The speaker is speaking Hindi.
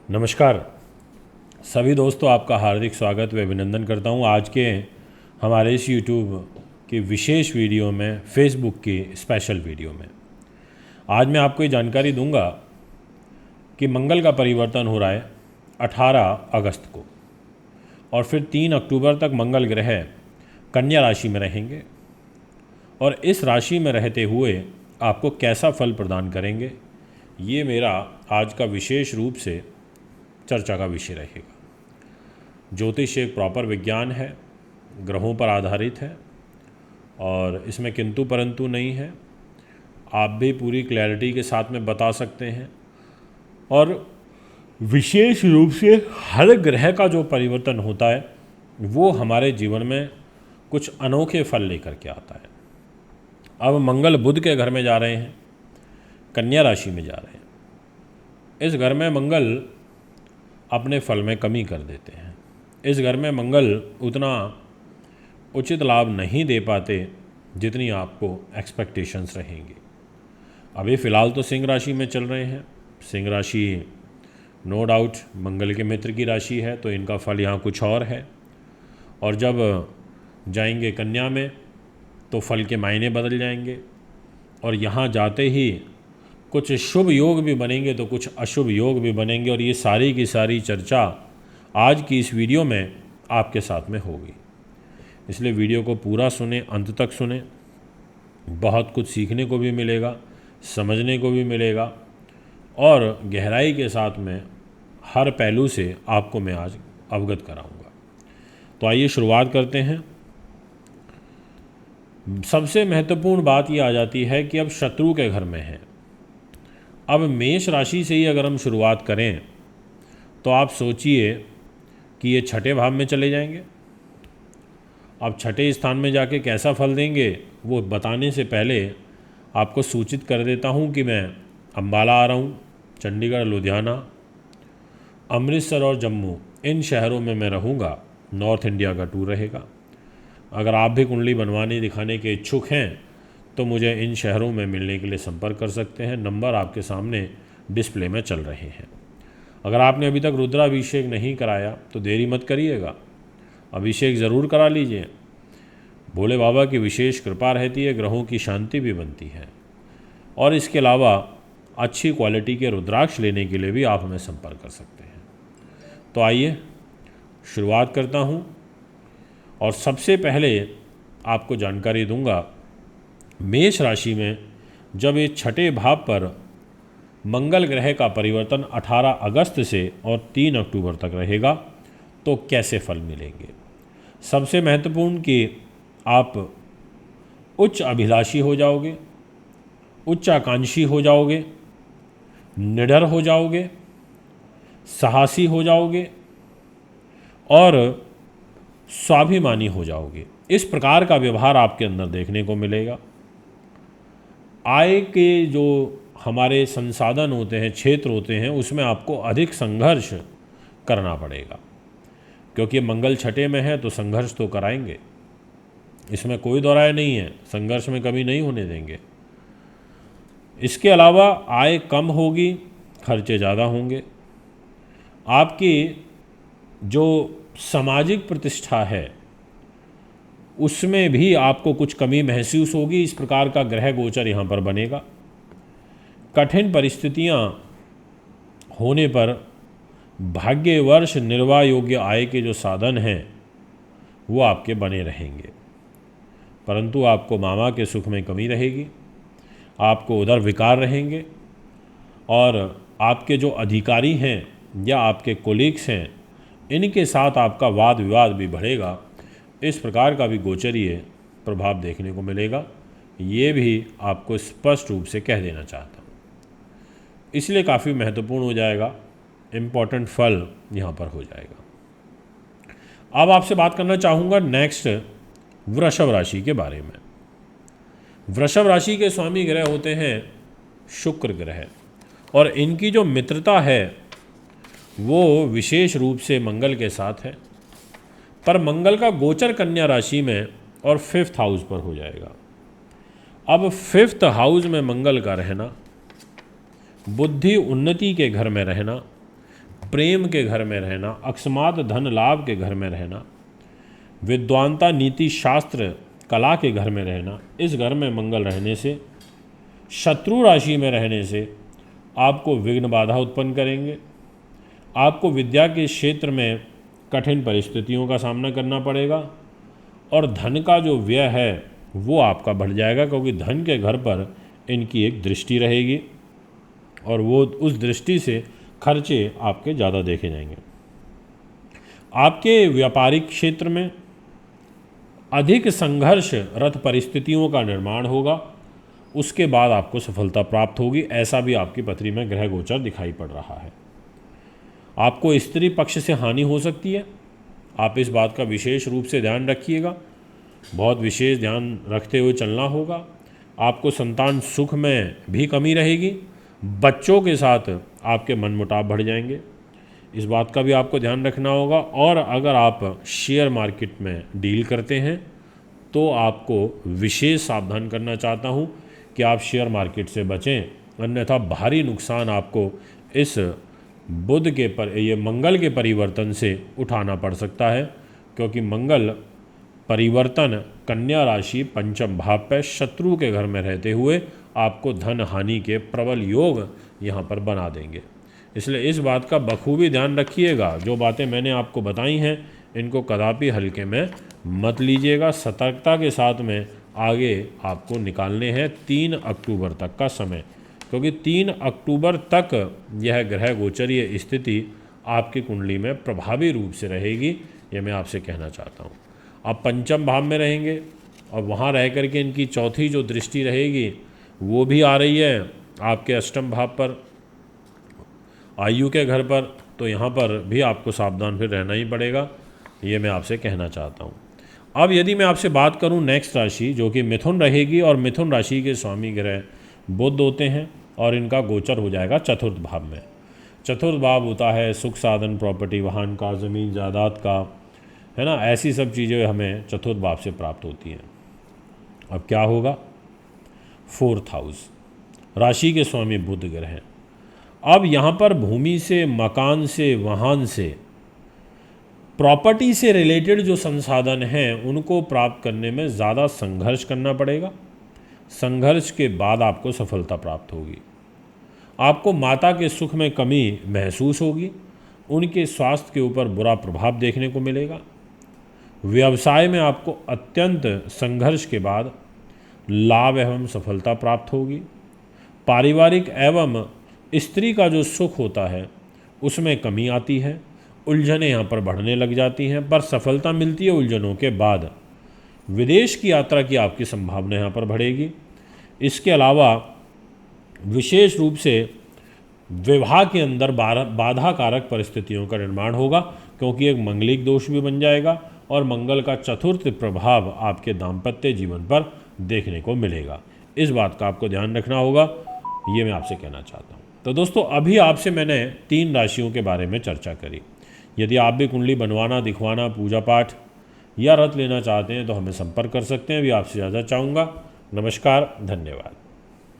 नमस्कार सभी दोस्तों, आपका हार्दिक स्वागत व अभिनंदन करता हूं। आज के हमारे इस YouTube की विशेष वीडियो में, फेसबुक की स्पेशल वीडियो में आज मैं आपको ये जानकारी दूंगा कि मंगल का परिवर्तन हो रहा है 18 अगस्त को और फिर 3 अक्टूबर तक मंगल ग्रह कन्या राशि में रहेंगे और इस राशि में रहते हुए आपको कैसा फल प्रदान करेंगे, ये मेरा आज का विशेष रूप से चर्चा का विषय रहेगा। ज्योतिष एक प्रॉपर विज्ञान है, ग्रहों पर आधारित है और इसमें किंतु परंतु नहीं है। आप भी पूरी क्लैरिटी के साथ में बता सकते हैं और विशेष रूप से हर ग्रह का जो परिवर्तन होता है वो हमारे जीवन में कुछ अनोखे फल लेकर के आता है। अब मंगल बुध के घर में जा रहे हैं, कन्या राशि में जा रहे हैं। इस घर में मंगल अपने फल में कमी कर देते हैं। इस घर में मंगल उतना उचित लाभ नहीं दे पाते जितनी आपको एक्सपेक्टेशंस रहेंगी। अभी फ़िलहाल तो सिंह राशि में चल रहे हैं। सिंह राशि नो डाउट मंगल के मित्र की राशि है, तो इनका फल यहाँ कुछ और है। और जब जाएंगे कन्या में तो फल के मायने बदल जाएंगे और यहाँ जाते ही कुछ शुभ योग भी बनेंगे तो कुछ अशुभ योग भी बनेंगे। और ये सारी की सारी चर्चा आज की इस वीडियो में आपके साथ में होगी, इसलिए वीडियो को पूरा सुने, अंत तक सुने। बहुत कुछ सीखने को भी मिलेगा, समझने को भी मिलेगा और गहराई के साथ में हर पहलू से आपको मैं आज अवगत कराऊंगा। तो आइए शुरुआत करते हैं। सबसे महत्वपूर्ण बात ये आ जाती है कि अब शत्रु के घर में है। अब मेष राशि से ही अगर हम शुरुआत करें तो आप सोचिए कि ये छठे भाव में चले जाएंगे। अब छठे स्थान में जाके कैसा फल देंगे वो बताने से पहले आपको सूचित कर देता हूँ कि मैं अम्बाला आ रहा हूँ। चंडीगढ़, लुधियाना, अमृतसर और जम्मू, इन शहरों में मैं रहूँगा। नॉर्थ इंडिया का टूर रहेगा। अगर आप भी कुंडली बनवाने दिखाने के इच्छुक हैं तो मुझे इन शहरों में मिलने के लिए संपर्क कर सकते हैं। नंबर आपके सामने डिस्प्ले में चल रहे हैं। अगर आपने अभी तक रुद्राभिषेक नहीं कराया तो देरी मत करिएगा, अभिषेक ज़रूर करा लीजिए। भोले बाबा की विशेष कृपा रहती है, ग्रहों की शांति भी बनती है। और इसके अलावा अच्छी क्वालिटी के रुद्राक्ष लेने के लिए भी आप हमें संपर्क कर सकते हैं। तो आइए शुरुआत करता हूँ और सबसे पहले आपको जानकारी दूंगा, मेष राशि में जब ये छठे भाव पर मंगल ग्रह का परिवर्तन 18 अगस्त से और 3 अक्टूबर तक रहेगा तो कैसे फल मिलेंगे। सबसे महत्वपूर्ण कि आप उच्च अभिलाषी हो जाओगे, उच्चाकांक्षी हो जाओगे, निडर हो जाओगे, साहसी हो जाओगे और स्वाभिमानी हो जाओगे। इस प्रकार का व्यवहार आपके अंदर देखने को मिलेगा। आय के जो हमारे संसाधन होते हैं, क्षेत्र होते हैं, उसमें आपको अधिक संघर्ष करना पड़ेगा, क्योंकि मंगल छठे में है तो संघर्ष तो कराएंगे, इसमें कोई दो राय नहीं है। संघर्ष में कमी नहीं होने देंगे। इसके अलावा आय कम होगी, खर्चे ज़्यादा होंगे। आपकी जो सामाजिक प्रतिष्ठा है उसमें भी आपको कुछ कमी महसूस होगी। इस प्रकार का ग्रह गोचर यहाँ पर बनेगा। कठिन परिस्थितियाँ होने पर भाग्यवर्ष निर्वाह योग्य आय के जो साधन हैं वो आपके बने रहेंगे, परंतु आपको मामा के सुख में कमी रहेगी। आपको उधर विकार रहेंगे और आपके जो अधिकारी हैं या आपके कोलीग्स हैं, इनके साथ आपका वाद विवाद भी बढ़ेगा। इस प्रकार का भी गोचरीय प्रभाव देखने को मिलेगा। ये भी आपको स्पष्ट रूप से कह देना चाहता हूँ, इसलिए काफ़ी महत्वपूर्ण हो जाएगा। इम्पॉर्टेंट फल यहाँ पर हो जाएगा। अब आपसे बात करना चाहूँगा नेक्स्ट वृषभ राशि के बारे में। वृषभ राशि के स्वामी ग्रह होते हैं शुक्र ग्रह और इनकी जो मित्रता है वो विशेष रूप से मंगल के साथ है। पर मंगल का गोचर कन्या राशि में और 5th हाउस पर हो जाएगा। अब 5th हाउस में मंगल का रहना, बुद्धि उन्नति के घर में रहना, प्रेम के घर में रहना, अकस्मात धन लाभ के घर में रहना, विद्वानता नीति शास्त्र कला के घर में रहना, इस घर में मंगल रहने से, शत्रु राशि में रहने से आपको विघ्न बाधा उत्पन्न करेंगे। आपको विद्या के क्षेत्र में कठिन परिस्थितियों का सामना करना पड़ेगा और धन का जो व्यय है वो आपका बढ़ जाएगा, क्योंकि धन के घर पर इनकी एक दृष्टि रहेगी और वो उस दृष्टि से खर्चे आपके ज़्यादा देखे जाएंगे। आपके व्यापारिक क्षेत्र में अधिक संघर्षरत परिस्थितियों का निर्माण होगा, उसके बाद आपको सफलता प्राप्त होगी। ऐसा भी आपकी पत्री में ग्रह गोचर दिखाई पड़ रहा है। आपको स्त्री पक्ष से हानि हो सकती है, आप इस बात का विशेष रूप से ध्यान रखिएगा, बहुत विशेष ध्यान रखते हुए चलना होगा। आपको संतान सुख में भी कमी रहेगी, बच्चों के साथ आपके मनमुटाव बढ़ जाएंगे, इस बात का भी आपको ध्यान रखना होगा। और अगर आप शेयर मार्केट में डील करते हैं तो आपको विशेष सावधान करना चाहता हूं कि आप शेयर मार्केट से बचें, अन्यथा भारी नुकसान आपको इस बुध के ये मंगल के परिवर्तन से उठाना पड़ सकता है, क्योंकि मंगल परिवर्तन कन्या राशि पंचम भाव पर शत्रु के घर में रहते हुए आपको धन हानि के प्रबल योग यहाँ पर बना देंगे। इसलिए इस बात का बखूबी ध्यान रखिएगा, जो बातें मैंने आपको बताई हैं इनको कदापि हल्के में मत लीजिएगा। सतर्कता के साथ में आगे आपको निकालने हैं 3 अक्टूबर तक का समय, क्योंकि 3 अक्टूबर तक यह ग्रह गोचरीय स्थिति आपकी कुंडली में प्रभावी रूप से रहेगी, यह मैं आपसे कहना चाहता हूँ। आप पंचम भाव में रहेंगे और वहाँ रह करके इनकी चौथी जो दृष्टि रहेगी वो भी आ रही है आपके अष्टम भाव पर, आयु के घर पर, तो यहाँ पर भी आपको सावधान फिर रहना ही पड़ेगा, ये मैं आपसे कहना चाहता हूँ। अब यदि मैं आपसे बात करूँ नेक्स्ट राशि जो कि मिथुन रहेगी, और मिथुन राशि के स्वामी ग्रह बुध होते हैं और इनका गोचर हो जाएगा चतुर्थ भाव में। चतुर्थ भाव होता है सुख साधन, प्रॉपर्टी, वाहन का, ज़मीन जायदाद का, है ना, ऐसी सब चीज़ें हमें चतुर्थ भाव से प्राप्त होती हैं। अब क्या होगा, 4th हाउस, राशि के स्वामी बुध ग्रह हैं। अब यहाँ पर भूमि से, मकान से, वाहन से, प्रॉपर्टी से रिलेटेड जो संसाधन हैं उनको प्राप्त करने में ज़्यादा संघर्ष करना पड़ेगा। संघर्ष के बाद आपको सफलता प्राप्त होगी। आपको माता के सुख में कमी महसूस होगी, उनके स्वास्थ्य के ऊपर बुरा प्रभाव देखने को मिलेगा। व्यवसाय में आपको अत्यंत संघर्ष के बाद लाभ एवं सफलता प्राप्त होगी। पारिवारिक एवं स्त्री का जो सुख होता है उसमें कमी आती है, उलझनें यहाँ पर बढ़ने लग जाती हैं, पर सफलता मिलती है उलझनों के बाद। विदेश की यात्रा की आपकी संभावना यहाँ पर बढ़ेगी। इसके अलावा विशेष रूप से विवाह के अंदर बाधा कारक परिस्थितियों का निर्माण होगा, क्योंकि एक मंगलिक दोष भी बन जाएगा और मंगल का चतुर्थ प्रभाव आपके दाम्पत्य जीवन पर देखने को मिलेगा। इस बात का आपको ध्यान रखना होगा, ये मैं आपसे कहना चाहता हूँ। तो दोस्तों, अभी आपसे मैंने 3 राशियों के बारे में चर्चा करी। यदि आप भी कुंडली बनवाना, दिखवाना, पूजा पाठ या रत लेना चाहते हैं तो हमें संपर्क कर सकते हैं, अभी आपसे ज़्यादा चाहूँगा। नमस्कार, धन्यवाद।